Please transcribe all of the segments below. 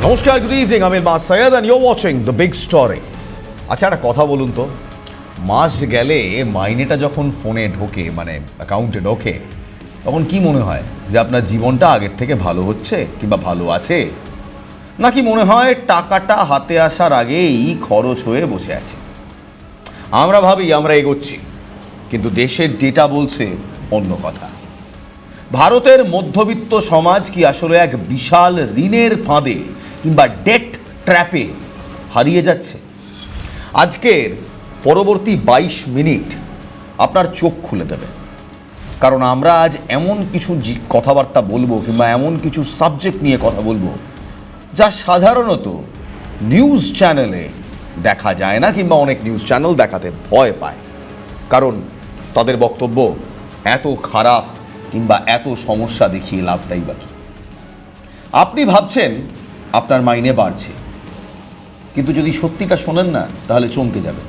নমস্কার, good evening. আমি মাস Syed and you're watching the big story। আচ্ছা, একটা কথা বলুন তো, মাস গেলে মাইনেটা যখন ফোনে ঢোকে, মানে অ্যাকাউন্টে ঢোকে, তখন কি মনে হয় যে আপনার জীবনটা আগের থেকে ভালো হচ্ছে কিংবা ভালো আছে, নাকি মনে হয় টাকাটা হাতে আসার আগেই খরচ হয়ে বসে আছে? আমরা ভাবি আমরা এগোচ্ছি, কিন্তু দেশের ডেটা বলছে অন্য কথা। ভারতের মধ্যবিত্ত সমাজ কি আসলে এক বিশাল ঋণের ফাঁদে কিংবা ডেট ট্র্যাপে হারিয়ে যাচ্ছে? আজকের পরবর্তী 22 মিনিট আপনার চোখ খুলে দেবে, কারণ আমরা আজ এমন কিছু কথাবার্তা বলবো কিংবা এমন কিছু সাবজেক্ট নিয়ে কথা বলবো যা সাধারণত নিউজ চ্যানেলে দেখা যায় না, কিংবা অনেক নিউজ চ্যানেল দেখাতে ভয় পায়, কারণ তাদের বক্তব্য এত খারাপ কিংবা এত সমস্যা দেখিয়ে লাভটাই বাকি। আপনি ভাবছেন আপনার মাইনে বাড়ছে, কিন্তু যদি সত্যিটা শোনেন না তাহলে চমকে যাবে।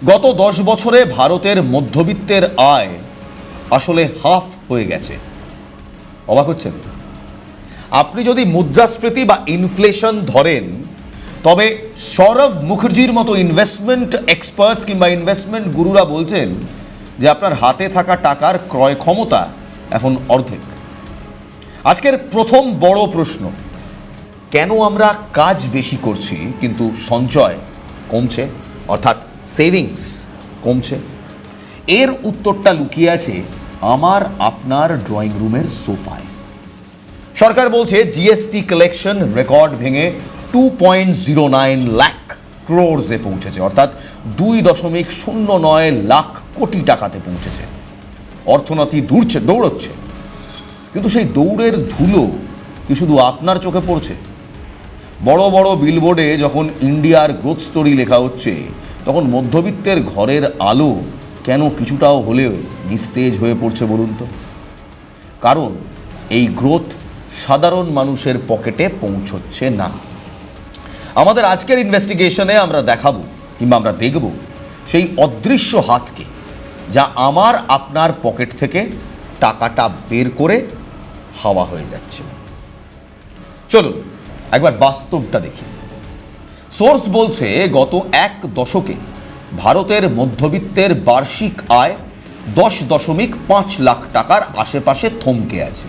গত 10 বছরে ভারতের মধ্যবিত্তের আয় আসলে হাফ হয়ে গেছে। অবাক হচ্ছেন? আপনি যদি মুদ্রাস্ফীতি বা ইনফ্লেশন ধরেন, তবে সৌরভ মুখার্জির মতো ইনভেস্টমেন্ট এক্সপার্টস কিংবা ইনভেস্টমেন্ট গুরুরা বলছেন যে আপনার হাতে থাকা টাকার ক্রয় ক্ষমতা এখন অর্ধেক। আজকের প্রথম বড় প্রশ্ন, কেন আমরা কাজ বেশি করছি কিন্তু সঞ্চয় কমছে, অর্থাৎ সেভিংস কমছে? এর উত্তরটা লুকিয়ে আছে আমার আপনার ড্রয়িং রুমের সোফায়। সরকার বলছে জিএসটি কালেকশন রেকর্ড ভেঙে 2.09 লাখ ক্রোড়সে পৌঁছেছে, অর্থাৎ 2.09 লাখ কোটি টাকাতে পৌঁছেছে। অর্থনীতি দৌড়চ্ছে, কিন্তু সেই দৌড়ের ধুলো কি শুধু আপনার চোখে পড়ছে? বড় বড় বিলবোর্ডে যখন ইন্ডিয়ার গ্রোথ স্টোরি লেখা হচ্ছে, তখন মধ্যবিত্তের ঘরের আলো কেন কিছুটাও হলেও নিস্তেজ হয়ে পড়ছে বলুন তো? কারণ এই গ্রোথ সাধারণ মানুষের পকেটে পৌঁছচ্ছে না। আমাদের আজকের ইনভেস্টিগেশনে আমরা দেখাবো কিংবা আমরা দেখব সেই অদৃশ্য হাতকে, যা আমার আপনার পকেট থেকে টাকাটা বের করে হাওয়া হয়ে যাচ্ছে। চলুন একবার বাস্তবটা দেখি। সোর্স বলছে গত 1 দশকে ভারতের মধ্যবিত্তের বার্ষিক আয় 10.5 লাখ টাকার আশেপাশে থমকে আছে।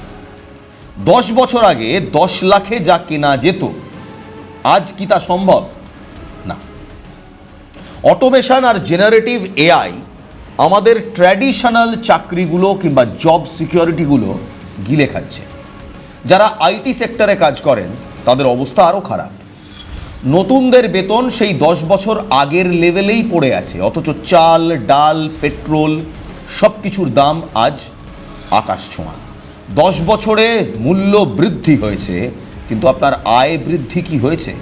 10 বছর আগে 10 লাখে যা কেনা যেত, আজ কি তা সম্ভব? না। অটোমেশন আর জেনারেটিভ এআই আমাদের ট্র্যাডিশনাল চাকরিগুলো কিংবা জব সিকিউরিটিগুলো গিলে খাচ্ছে। যারা আইটি সেক্টরে কাজ করেন তাদের অবস্থা আরও খারাপ। নতুনদের বেতন সেই 10 বছর আগের লেভেলেই পড়ে আছে, অথচ চাল, ডাল, পেট্রোল সব কিছুর দাম আজ আকাশ ছোঁয়া। 10 বছরে মূল্য বৃদ্ধি হয়েছে, কিন্তু আপনার আয় বৃদ্ধি কি হয়েছে?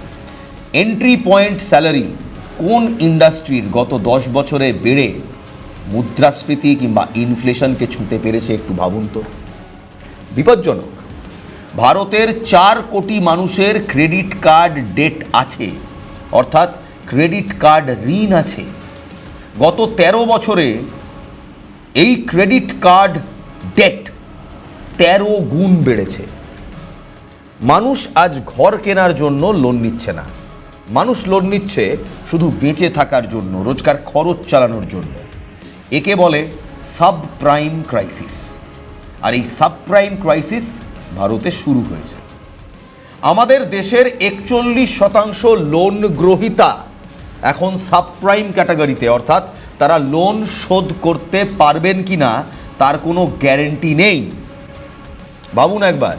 এন্ট্রি পয়েন্ট স্যালারি কোন ইন্ডাস্ট্রির গত 10 বছরে বেড়ে মুদ্রাস্ফীতি কিংবা ইনফ্লেশনকে ছুঁতে পেরেছে একটু ভাবুন তো। বিপজ্জনক। ভারতের 4 কোটি মানুষের ক্রেডিট কার্ড ডেট আছে, অর্থাৎ ক্রেডিট কার্ড ঋণ আছে। গত 13 বছরে এই ক্রেডিট কার্ড ডেট 13 গুণ বেড়েছে। মানুষ আজ ঘর কেনার জন্য লোন নিচ্ছে না, মানুষ লোন নিচ্ছে শুধু বেঁচে থাকার জন্য, রোজকার খরচ চালানোর জন্য। একে বলে সাবপ্রাইম ক্রাইসিস। আর এই সাবপ্রাইম ক্রাইসিস ভারতে শুরু হয়েছে। আমাদের দেশের 41% লোন গ্রহীতা এখন সাবপ্রাইম ক্যাটাগরিতে, অর্থাৎ তারা লোন শোধ করতে পারবেন কিনা তার কোনো গ্যারেন্টি নেই। ভাবুন একবার,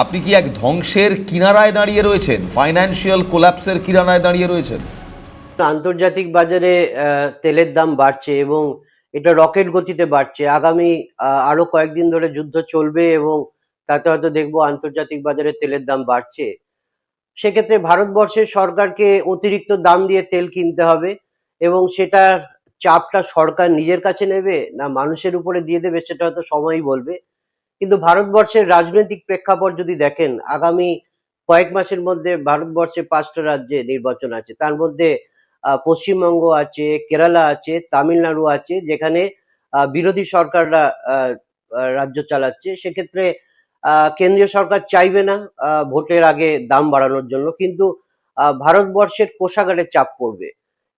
আপনি কি এক ধ্বংসের কিনারায় দাঁড়িয়ে রয়েছেন, ফাইন্যান্সিয়াল কোল্যাপসের কিনারায় দাঁড়িয়ে রয়েছেন? আন্তর্জাতিক বাজারে তেলের দাম বাড়ছে এবং এটা রকেট গতিতে বাড়ছে। আগামী আরো কয়েকদিন ধরে যুদ্ধ চলবে এবং তাতে হয়তো দেখবো আন্তর্জাতিক বাজারে তেলের দাম বাড়ছে। সেক্ষেত্রে ভারতবর্ষের সরকারকে অতিরিক্ত দাম দিয়ে তেল কিনতে হবে এবং সেটার চাপটা সরকার নিজের কাছে নেবে না মানুষের উপরে দিয়ে দেবে, সেটা হয়তো সময়ই বলবে। কিন্তু ভারতবর্ষের রাজনৈতিক প্রেক্ষাপট যদি দেখেন, আগামী কয়েক মাসের মধ্যে ভারতবর্ষে 5টা রাজ্যে নির্বাচন আছে। তার মধ্যে পশ্চিমবঙ্গ আছে, কেরালা আছে, তামিলনাড়ু আছে, যেখানে বিরোধী সরকাররা রাজ্য চালাচ্ছে। সেক্ষেত্রে কেন্দ্রীয় সরকার চাইবে না ভোটের আগে দাম বাড়ানোর জন্য, কিন্তু ভারতবর্ষের কোষাগারে চাপ পড়বে।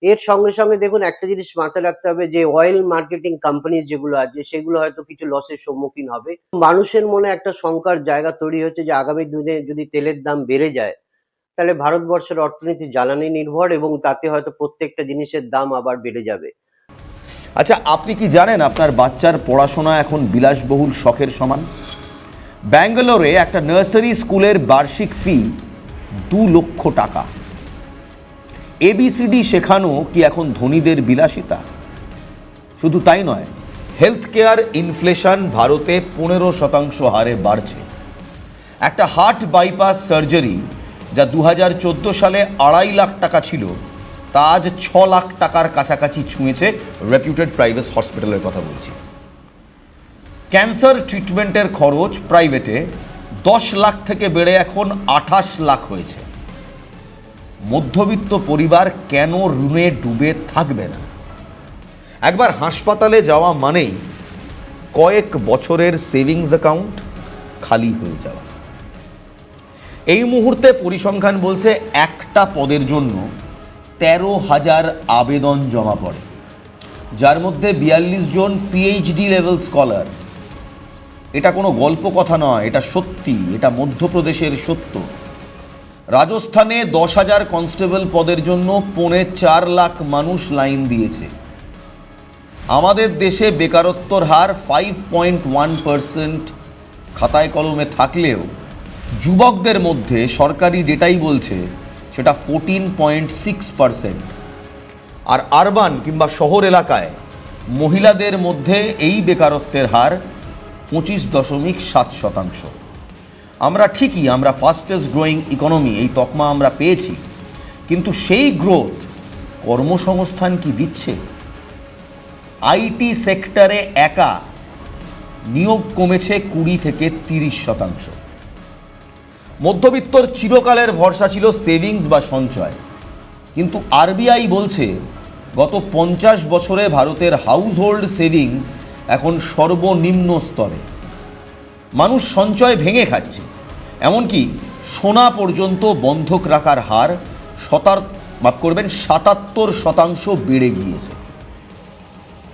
এর সঙ্গে সঙ্গে দেখুন, একটা জিনিস মাথায় রাখতে হবে যে অয়েল মার্কেটিং কোম্পানি যেগুলো আছে সেগুলো হয়তো কিছু লসের সম্মুখীন হবে। মানুষের মনে একটা শঙ্কার জায়গা তৈরি হচ্ছে যে আগামী দিনে যদি তেলের দাম বেড়ে যায়, তাহলে ভারতবর্ষের অর্থনীতি জ্বালানি নির্ভর এবং তাতে হয়তো প্রত্যেকটা জিনিসের দাম আবার বেড়ে যাবে। আচ্ছা, আপনি কি জানেন আপনার বাচ্চার পড়াশোনা এখন বিলাসবহুল শখের সমান? ব্যাঙ্গালোরে একটা নার্সারি স্কুলের বার্ষিক ফি 2 লক্ষ টাকা। ABCD শেখানো কি এখন ধনীদের বিলাসিতা? শুধু তাই নয়, হেলথ কেয়ার ইনফ্লেশন ভারতে 15% হারে বাড়ছে। একটা হার্ট বাইপাস সার্জারি যা 2014 সালে 2.5 লাখ টাকা ছিল, তা আজ 6 লাখ টাকার কাছাকাছি ছুঁয়েছে। রেপিউটেড প্রাইভেট হসপিটালের কথা বলছি। ক্যান্সার ট্রিটমেন্টের খরচ প্রাইভেটে 10 লাখ থেকে বেড়ে এখন 28 লাখ হয়েছে। মধ্যবিত্ত পরিবার কেন ঋণে ডুবে থাকবে না? একবার হাসপাতালে যাওয়া মানেই কয়েক বছরের সেভিংস অ্যাকাউন্ট খালি হয়ে যাওয়া। এই মুহূর্তে পরিসংখ্যান বলছে একটা পদের জন্য 13,000 আবেদন জমা পড়ে, যার মধ্যে 42 জন PhD লেভেল স্কলার। এটা কোনো গল্প কথা নয়, এটা সত্যি, এটা মধ্যপ্রদেশের সত্য। রাজস্থানে 10,000 কনস্টেবল পদের জন্য 4.5 লাখ মানুষ লাইন দিয়েছে। আমাদের দেশে বেকারত্বর হার 5.1% খাতায় কলমে থাকলেও যুবকদের মধ্যে সরকারি ডেটাই বলছে সেটা 14.6%। আর আরবান কিংবা শহর এলাকায় মহিলাদের মধ্যে এই বেকারত্বের হার 25.7%। আমরা ঠিকই, আমরা ফাস্টেস্ট গ্রোয়িং ইকোনমি, এই তকমা আমরা পেয়েছি, কিন্তু সেই গ্রোথ কর্মসংস্থান কি দিচ্ছে? IT সেক্টরে একা নিয়োগ কমেছে 20 থেকে 30%। মধ্যবিত্তর চিরকালের ভরসা ছিল সেভিংস বা সঞ্চয়, কিন্তু RBI বলছে গত 50 বছরে ভারতের হাউসহোল্ড সেভিংস এখন সর্বনিম্ন স্তরে। মানুষ সঞ্চয় ভেঙে খাচ্ছে, এমনকি সোনা পর্যন্ত বন্ধক রাখার হার 77% বেড়ে গিয়েছে।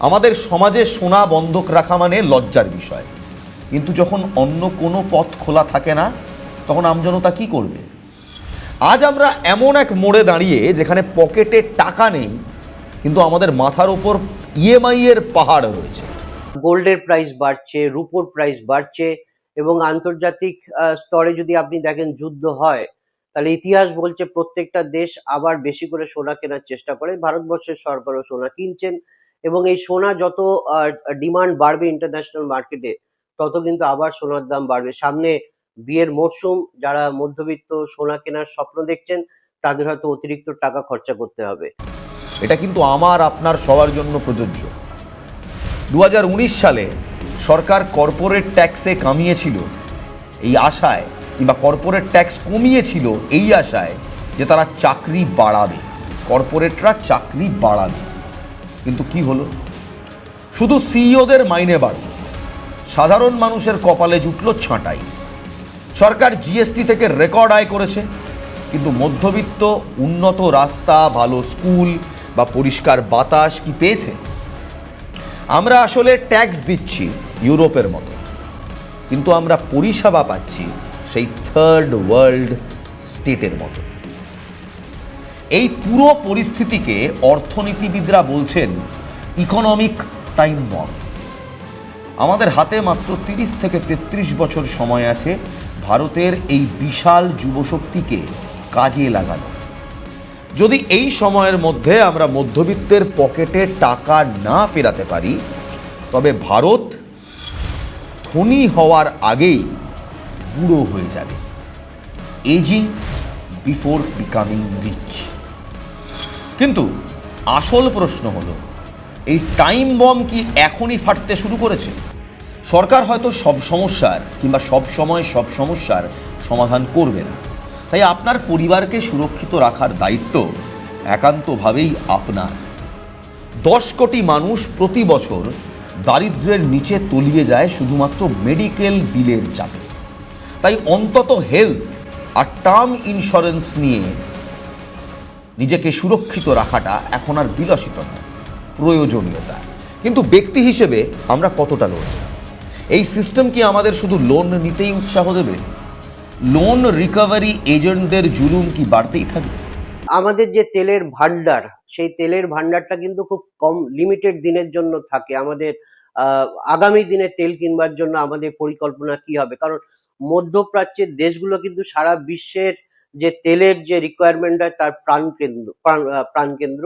আমাদের সমাজে সোনা বন্ধক রাখা মানে লজ্জার বিষয়, কিন্তু যখন অন্য কোনো পথ খোলা থাকে না, তখন আমজনতা কি করবে? আজ আমরা এমন এক মোড়ে দাঁড়িয়ে যেখানে পকেটে টাকা নেই, কিন্তু আমাদের মাথার ওপর EMI এর পাহাড় রয়েছে। গোল্ডের প্রাইস বাড়ছে, রুপোর প্রাইস বাড়ছে, এবং আন্তর্জাতিক স্তরে যদি আপনি দেখেন যুদ্ধ হয়, তাহলে ইতিহাস বলছে প্রত্যেকটা দেশ আবার বেশি করে সোনা কেনার চেষ্টা করে। ভারতবর্ষের সরকারও সোনা কিনছেন, এবং এই সোনা যত ডিমান্ড বাড়বে ইন্টারন্যাশনাল মার্কেটে, তত কিন্তু আবার সোনার দাম বাড়বে। সামনে বিয়ের মরশুম, যারা মধ্যবিত্ত সোনা কেনার স্বপ্ন দেখছেন তাদের হয়তো অতিরিক্ত টাকা খরচা করতে হবে। এটা কিন্তু আমার আপনার সবার জন্য প্রযোজ্য। 2019 সালে সরকার কর্পোরেট ট্যাক্সে কামিয়েছিল এই আশায়, কিংবা কর্পোরেট ট্যাক্স কমিয়েছিল এই আশায় যে তারা চাকরি বাড়াবে, কর্পোরেটরা চাকরি বাড়াবে। কিন্তু কি হলো? শুধু সিইওদের মাইনে বাড়ল, সাধারণ মানুষের কপালে জুটল ছাঁটাই। সরকার GST থেকে রেকর্ড আয় করেছে, কিন্তু মধ্যবিত্ত উন্নত রাস্তা, ভালো স্কুল বা পরিষ্কার বাতাস কি পেয়েছে? আমরা আসলে ট্যাক্স দিচ্ছি ইউরোপের মতো, কিন্তু আমরা পরিষেবা পাচ্ছি সেই থার্ড ওয়ার্ল্ড স্টেটের মতো। এই পুরো পরিস্থিতিকে অর্থনীতিবিদরা বলছেন ইকোনমিক টাইম বম্ব। আমাদের হাতে মাত্র 30 থেকে 33 বছর সময় আছে ভারতের এই বিশাল যুবশক্তিকে কাজে লাগানো। যদি এই সময়ের মধ্যে আমরা মধ্যবিত্তের পকেটে টাকা না ফেরাতে পারি, তবে ভারত ধনী হওয়ার আগেই বুড়ো হয়ে যাবে। Ageing before becoming rich. কিন্তু আসল প্রশ্ন হলো, এই টাইম বম কি এখনই ফাটতে শুরু করেছে? সরকার হয়তো সব সমস্যার কিংবা সব সময় সব সমস্যার সমাধান করবে না, তাই আপনার পরিবারকে সুরক্ষিত রাখার দায়িত্ব একান্তভাবেই আপনার। 10 কোটি মানুষ প্রতি বছর দারিদ্র্যের নিচে তলিয়ে যায় শুধুমাত্র মেডিকেল বিলের চাপে। তাই অন্তত হেলথ আর টার্ম ইন্স্যুরেন্স নিয়ে নিজেকে সুরক্ষিত রাখাটা এখন আর বিলাসিতা নয়, প্রয়োজনীয়তা। কিন্তু ব্যক্তি হিসেবে আমরা কতটা লড়ব? এই সিস্টেম কি আমাদের শুধু লোন নিতেই উৎসাহ দেবে? লোন রিকভারি এজেন্টদের জুলুম কি বাড়তেই থাকবে? আমাদের যে তেলের ভান্ডার, সেই তেলের ভান্ডারটা কিন্তু খুব কম লিমিটেড দিনের জন্য থাকে। আমাদের আগামী দিনে তেল কিনবার জন্য আমাদের পরিকল্পনা কি হবে? কারণ মধ্যপ্রাচ্যের দেশগুলো কিন্তু সারা বিশ্বের যে তেলের যে রিকোয়ারমেন্ট হয় তার প্রাণকেন্দ্র।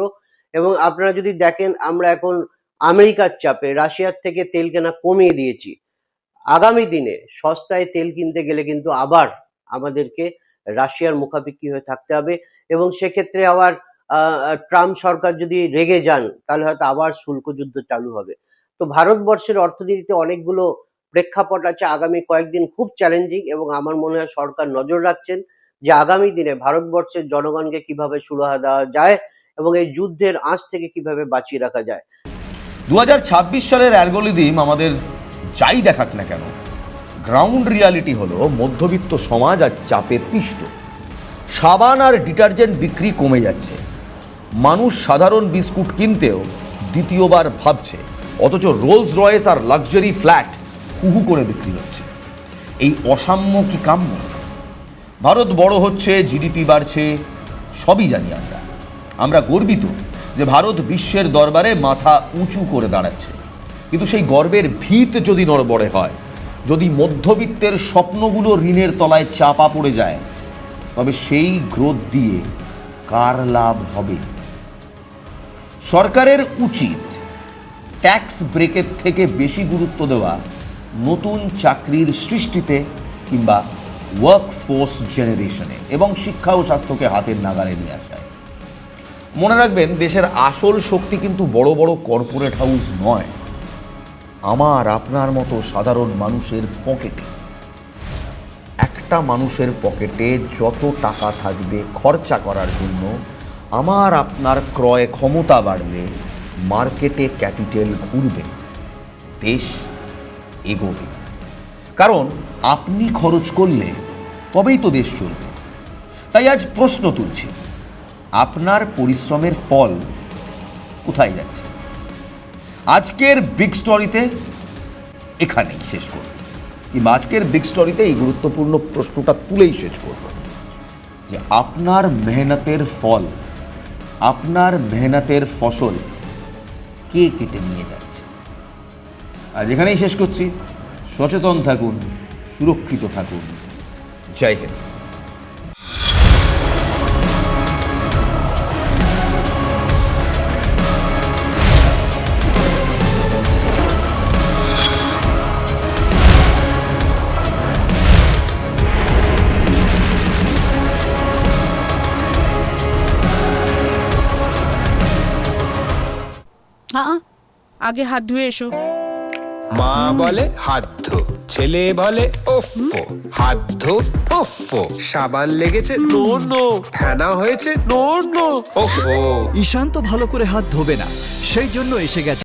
এবং আপনারা যদি দেখেন, আমরা এখন আমেরিকার চাপে রাশিয়ার থেকে তেল কেনা কমিয়ে দিয়েছি। আগামী দিনে সস্তায় তেল কিনতে গেলে কিন্তু আবার আমাদেরকে রাশিয়ার মুখাপেক্ষী হয়ে থাকতে হবে। এবং সেক্ষেত্রে আবার ট্রাম্প সরকার যদি রেগে যান, তাহলে হয়তো আবার শুল্ক যুদ্ধ চালু হবে। তো ভারতবর্ষের অর্থনীতিতে অনেকগুলো প্রেক্ষাপট আছে আগামী কয়েকদিন খুব চ্যালেঞ্জিং, এবং আমার মনে হয় সরকার নজর রাখছেন যে আগামী দিনে ভারতবর্ষের জনগণকে কিভাবে সুরাহা দেওয়া যায় এবং এই যুদ্ধের আঁচ থেকে কিভাবে বাঁচিয়ে রাখা যায়। 2026 সালের অ্যালগোরিদম আমাদের যাই দেখাক না কেন, গ্রাউন্ড রিয়ালিটি হলো মধ্যবিত্ত সমাজ আর চাপে পিষ্ট। সাবান আর ডিটারজেন্ট বিক্রি কমে যাচ্ছে, মানুষ সাধারণ বিস্কুট কিনতেও দ্বিতীয়বার ভাবছে, অথচ রোলস রয়েস আর লাক্সারি ফ্ল্যাট হুহু করে বিক্রি হচ্ছে। এই অসাম্য কি কাম্য? ভারত বড় হচ্ছে, জিডিপি বাড়ছে, সবই জানি আমরা গর্বিত যে ভারত বিশ্বের দরবারে মাথা উঁচু করে দাঁড়াচ্ছে। কিন্তু সেই গর্বের ভিত যদি নড়বড়ে হয়, যদি মধ্যবিত্তের স্বপ্নগুলো ঋণের তলায় চাপা পড়ে যায়, তবে সেই গ্রোথ দিয়ে কার লাভ হবে? সরকারের উচিত ট্যাক্স ব্রেকের থেকে বেশি গুরুত্ব দেওয়া নতুন চাকরির সৃষ্টিতে কিংবা ওয়ার্কফোর্স জেনারেশনে, এবং শিক্ষা ও স্বাস্থ্যকে হাতের নাগালে নিয়ে আসায়। মনে রাখবেন, দেশের আসল শক্তি কিন্তু বড় বড় কর্পোরেট হাউস নয়, আমার আপনার মতো সাধারণ মানুষের পকেটে। একটা মানুষের পকেটে যত টাকা থাকবে খরচা করার জন্য, আমার আপনার ক্রয় ক্ষমতা বাড়লে মার্কেটে ক্যাপিটাল ঘুরবে, দেশ এগোবে। কারণ আপনি খরচ করলে তবেই তো দেশ চলবে। তাই আজ প্রশ্ন তুলছি, আপনার পরিশ্রমের ফল কোথায় যাচ্ছে? আজকের বিগ স্টোরিতে এখানেই শেষ করব, কিংবা আজকের বিগ স্টোরিতে এই গুরুত্বপূর্ণ প্রশ্নটা তুলেই শেষ করব যে আপনার মেহনতের ফল, আপনার মেহনতের ফসল কে কেটে নিয়ে যাচ্ছে? আজ এখানেই শেষ করছি। সচেতন থাকুন, সুরক্ষিত থাকুন। জয় হিন্দ। আগে হাত ধুয়ে এসো। মা বলে হাত ধো, ছেলে বলে ওফো, হাত ধো ওফো, সাবান লেগেছে নো নো, ফেনা হয়েছে নো নো, ওফো। ঈশান তো ভালো করে হাত ধোবে না, সেই জন্য এসে গেছে